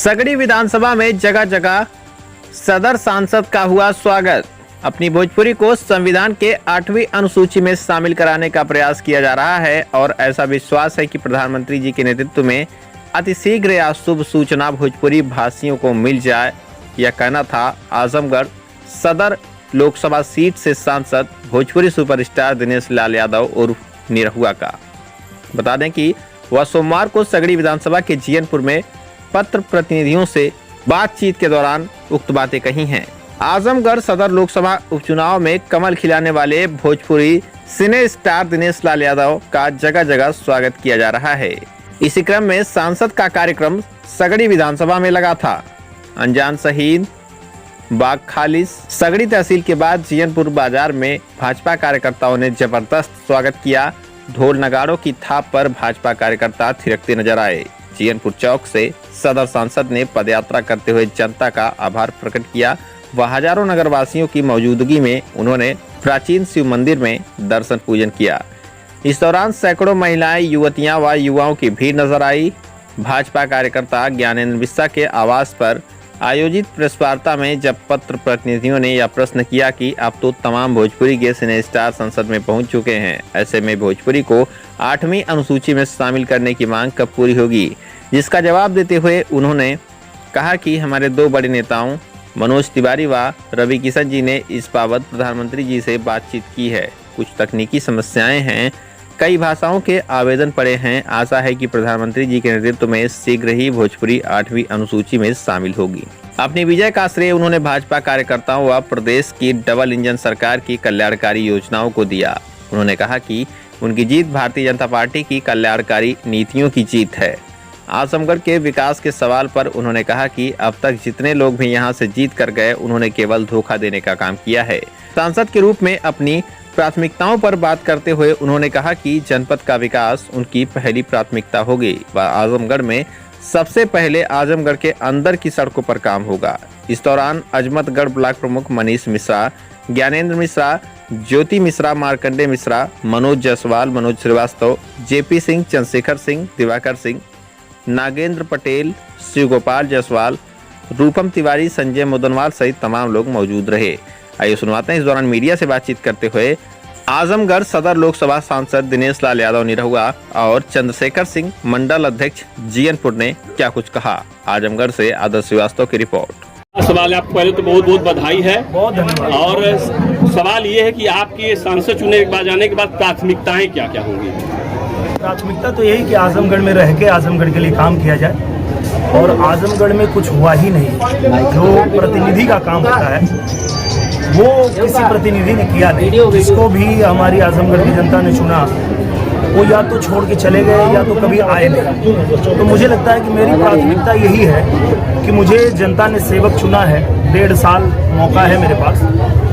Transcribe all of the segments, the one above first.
सगड़ी विधानसभा में जगह जगह सदर सांसद का हुआ स्वागत। अपनी भोजपुरी को संविधान के 8वीं अनुसूची में शामिल कराने का प्रयास किया जा रहा है और ऐसा विश्वास है कि प्रधानमंत्री जी के नेतृत्व में अतिशीघ्र या शुभ सूचना भोजपुरी भाषियों को मिल जाए। यह कहना था आजमगढ़ सदर लोकसभा सीट से सांसद भोजपुरी सुपरस्टार दिनेश लाल यादव उर्फ निरहुआ का। बता दें कि वह सोमवार को सगड़ी विधानसभा के जीयनपुर में पत्र प्रतिनिधियों से बातचीत के दौरान उक्त बातें कही हैं। आजमगढ़ सदर लोकसभा उपचुनाव में कमल खिलाने वाले भोजपुरी सिने स्टार दिनेश लाल यादव का जगह जगह स्वागत किया जा रहा है। इसी क्रम में सांसद का कार्यक्रम सगड़ी विधानसभा में लगा था। अनजान शहीद बाग खालिस सगड़ी तहसील के बाद जीयनपुर बाजार में भाजपा कार्यकर्ताओं ने जबरदस्त स्वागत किया। ढोल नगाड़ों की थाप पर भाजपा कार्यकर्ता थिरकते नजर आए। जीयनपुर चौक से सदर सांसद ने पदयात्रा करते हुए जनता का आभार प्रकट किया। वह हजारों नगरवासियों की मौजूदगी में उन्होंने प्राचीन शिव मंदिर में दर्शन पूजन किया। इस दौरान सैकड़ों महिलाएं, युवतियां व युवाओं की भीड़ नजर आई। भाजपा कार्यकर्ता ज्ञानेंद्र मिश्रा के आवास पर आयोजित प्रेस वार्ता में जब पत्र प्रतिनिधियों ने यह प्रश्न किया कि अब तो तमाम भोजपुरी के सिने स्टार संसद में पहुंच चुके हैं, ऐसे में भोजपुरी को 8वीं अनुसूची में शामिल करने की मांग कब पूरी होगी, जिसका जवाब देते हुए उन्होंने कहा कि हमारे दो बड़े नेताओं मनोज तिवारी व रवि किशन जी ने इस बाबत प्रधानमंत्री जी से बातचीत की है। कुछ तकनीकी समस्याएं हैं, कई भाषाओं के आवेदन पड़े हैं। आशा है कि प्रधानमंत्री जी के नेतृत्व में शीघ्र ही भोजपुरी 8वीं अनुसूची में शामिल होगी। अपनी विजय का श्रेय उन्होंने भाजपा कार्यकर्ताओं व प्रदेश की डबल इंजन सरकार की कल्याणकारी योजनाओं को दिया। उन्होंने कहा कि उनकी जीत भारतीय जनता पार्टी की कल्याणकारी नीतियों की जीत है। आजमगढ़ के विकास के सवाल पर उन्होंने कहा कि अब तक जितने लोग भी यहां से जीत कर गए, उन्होंने केवल धोखा देने का काम किया है। सांसद के रूप में अपनी प्राथमिकताओं पर बात करते हुए उन्होंने कहा कि जनपद का विकास उनकी पहली प्राथमिकता होगी व आजमगढ़ में सबसे पहले आजमगढ़ के अंदर की सड़कों पर काम होगा। इस दौरान अजमतगढ़ ब्लॉक प्रमुख मनीष मिश्रा, ज्ञानेंद्र मिश्रा, ज्योति मिश्रा, मार्कंडे मिश्रा, मनोज जायसवाल, मनोज श्रीवास्तव, जेपी सिंह, चंद्रशेखर सिंह, दिवाकर सिंह, नागेंद्र पटेल, शिव गोपाल जायसवाल, रूपम तिवारी, संजय मुदनवाल सहित तमाम लोग मौजूद रहे। आइए सुनवाते हैं इस दौरान मीडिया से बातचीत करते हुए आजमगढ़ सदर लोकसभा सांसद दिनेश लाल यादव निरहुआ और चंद्रशेखर सिंह मंडल अध्यक्ष जीयनपुर ने क्या कुछ कहा। आजमगढ़ से आदर्श श्रीवास्तव की रिपोर्ट। सवाल आपको पहले तो बहुत बहुत बधाई है और सवाल ये है कि आपकी सांसद चुने के बाद जाने के बाद प्राथमिकताएं क्या क्या होंगी? प्राथमिकता तो यही कि आजमगढ़ में रह के आजमगढ़ के लिए काम किया जाए और आजमगढ़ में कुछ हुआ ही नहीं। जो प्रतिनिधि का काम होता है वो किसी प्रतिनिधि ने किया नहीं। जिसको भी हमारी आजमगढ़ की जनता ने चुना वो या तो छोड़ के चले गए या तो कभी आए नहीं। तो मुझे लगता है कि मेरी प्राथमिकता यही है कि मुझे जनता ने सेवक चुना है। 1.5 साल मौका है मेरे पास,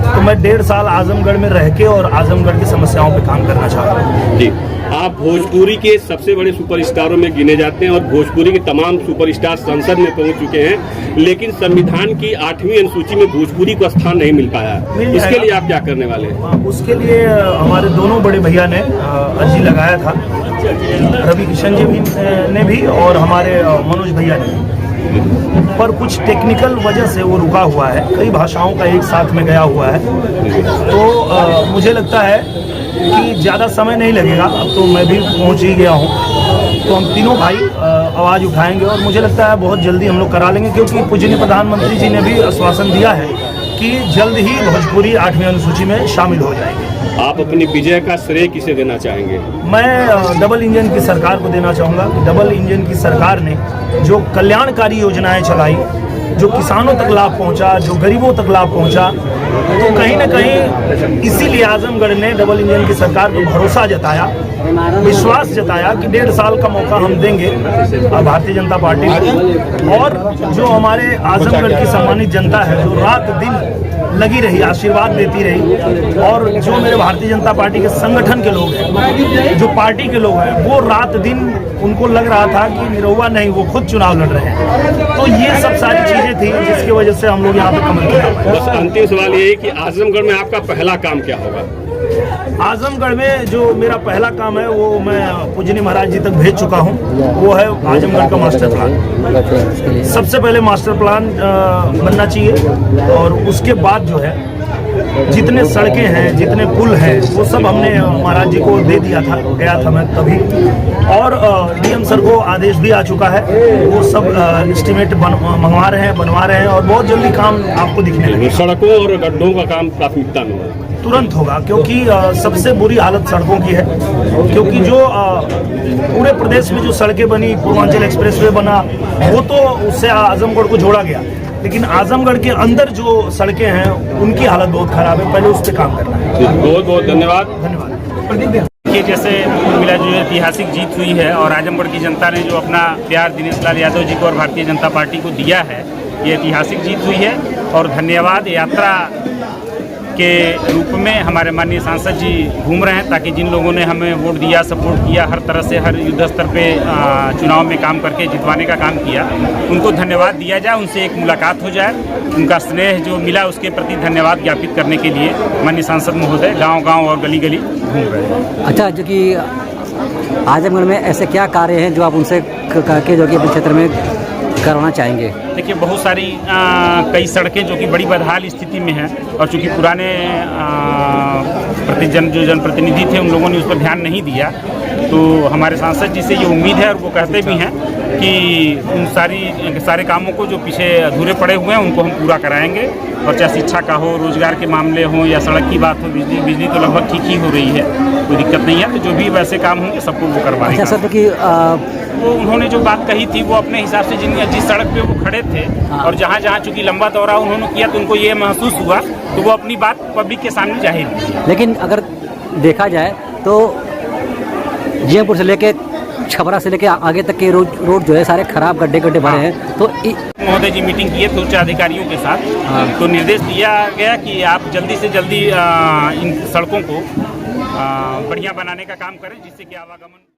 तो मैं 1.5 साल आजमगढ़ में रह के और आजमगढ़ की समस्याओं पे काम करना चाह रहा हूँ। जी, आप भोजपुरी के सबसे बड़े सुपरस्टारों में गिने जाते हैं और भोजपुरी के तमाम सुपरस्टार संसद में पहुंच चुके हैं, लेकिन संविधान की 8वीं अनुसूची में भोजपुरी को स्थान नहीं मिल पाया। इसके लिए आप क्या करने वाले हैं? उसके लिए हमारे दोनों बड़े भैया ने अर्जी लगाया था, रवि किशन जी ने भी और हमारे मनोज भैया ने, पर कुछ टेक्निकल वजह से वो रुका हुआ है। कई भाषाओं का एक साथ में गया हुआ है, तो मुझे लगता है कि ज़्यादा समय नहीं लगेगा। अब तो मैं भी पहुंच ही गया हूं, तो हम तीनों भाई आवाज़ उठाएंगे और मुझे लगता है बहुत जल्दी हम लोग करा लेंगे, क्योंकि पूजनीय प्रधानमंत्री जी ने भी आश्वासन दिया है कि जल्द ही भोजपुरी 8वीं अनुसूची में शामिल हो जाएंगे। आप अपनी विजय का श्रेय किसे देना चाहेंगे? मैं डबल इंजन की सरकार को देना चाहूँगा। डबल इंजन की सरकार ने जो कल्याणकारी योजनाएं चलाई, जो किसानों तक लाभ पहुंचा, जो गरीबों तक लाभ पहुंचा, तो कहीं ना कहीं इसीलिए आजमगढ़ ने डबल इंजन की सरकार को भरोसा जताया, विश्वास जताया कि 1.5 साल का मौका हम देंगे भारतीय जनता पार्टी को। और जो हमारे आजमगढ़ की सम्मानित जनता है, जो रात दिन लगी रही, आशीर्वाद देती रही, और जो मेरे भारतीय जनता पार्टी के संगठन के लोग हैं, जो पार्टी के लोग हैं, वो रात दिन उनको लग रहा था कि निरहुआ नहीं, वो खुद चुनाव लड़ रहे हैं। तो ये सब सारी चीजें थी जिसकी वजह से हम लोग यहाँ पे कमल किया। बस अंतिम सवाल ये है कि आजमगढ़ में आपका पहला काम क्या होगा? आजमगढ़ में जो मेरा पहला काम है वो मैं पूजनी महाराज जी तक भेज चुका हूँ, वो है आजमगढ़ का मास्टर प्लान। सबसे पहले मास्टर प्लान बनना चाहिए और उसके बाद जो है जितने सड़कें हैं, जितने पुल हैं, वो सब हमने महाराज जी को दे दिया था, गया था मैं तभी। और डीएम सर को आदेश भी आ चुका है, वो सब एस्टीमेट बनवा रहे हैं और बहुत जल्दी काम आपको दिखने लगेगा। सड़कों और गड्ढों का काम प्राथमिकता में होगा, तुरंत होगा, क्योंकि सबसे बुरी हालत सड़कों की है। क्योंकि जो पूरे प्रदेश में जो सड़कें बनी, पूर्वांचल एक्सप्रेसवे बना, वो तो उससे आजमगढ़ को जोड़ा गया, लेकिन आजमगढ़ के अंदर जो सड़कें हैं उनकी हालत बहुत खराब है, पहले उस पर काम करना है। बहुत बहुत धन्यवाद। धन्यवाद। कि जैसे कुल मिला जो ऐतिहासिक जीत हुई है और आजमगढ़ की जनता ने जो अपना प्यार दिनेश लाल यादव जी को और भारतीय जनता पार्टी को दिया है, ये ऐतिहासिक जीत हुई है। और धन्यवाद यात्रा के रूप में हमारे माननीय सांसद जी घूम रहे हैं, ताकि जिन लोगों ने हमें वोट दिया, सपोर्ट किया, हर तरह से हर युद्ध स्तर पे चुनाव में काम करके जितवाने का काम किया, उनको धन्यवाद दिया जाए, उनसे एक मुलाकात हो जाए, उनका स्नेह जो मिला उसके प्रति धन्यवाद ज्ञापित करने के लिए माननीय सांसद महोदय गांव-गांव और गली-गली घूम रहे हैं। अच्छा, जो कि आजमगढ़ में ऐसे क्या कार्य हैं जो आप उनसे करके जो कि अपने क्षेत्र में करवाना चाहेंगे? देखिए, बहुत सारी कई सड़कें जो कि बड़ी बदहाल स्थिति में हैं और चूँकि पुराने जो जनप्रतिनिधि थे उन लोगों ने उस पर ध्यान नहीं दिया, तो हमारे सांसद जी से ये उम्मीद है और वो कहते भी हैं कि उन सारे कामों को जो पीछे अधूरे पड़े हुए हैं उनको हम पूरा कराएंगे। और चाहे शिक्षा का हो, रोजगार के मामले हों या सड़क की बात हो, बिजली तो लगभग ठीक ही हो रही है, कोई दिक्कत नहीं है। तो जो भी वैसे काम होंगे सबको वो करवाएंगे। अच्छा सर, तो कि वो उन्होंने जो बात कही थी वो अपने हिसाब से जिस सड़क पे वो खड़े थे और जहाँ चूँकि लंबा दौरा उन्होंने किया तो उनको ये महसूस हुआ, तो वो अपनी बात पब्लिक के सामने जाहिर की। लेकिन अगर देखा जाए तो जियापुर से लेके छपरा से लेके आगे तक के रोड जो है सारे खराब गड्ढे भरे हैं। तो महोदय जी मीटिंग किए थे उच्च अधिकारियों के साथ, तो निर्देश दिया गया कि आप जल्दी से जल्दी इन सड़कों को बढ़िया बनाने का काम करें, जिससे कि आवागमन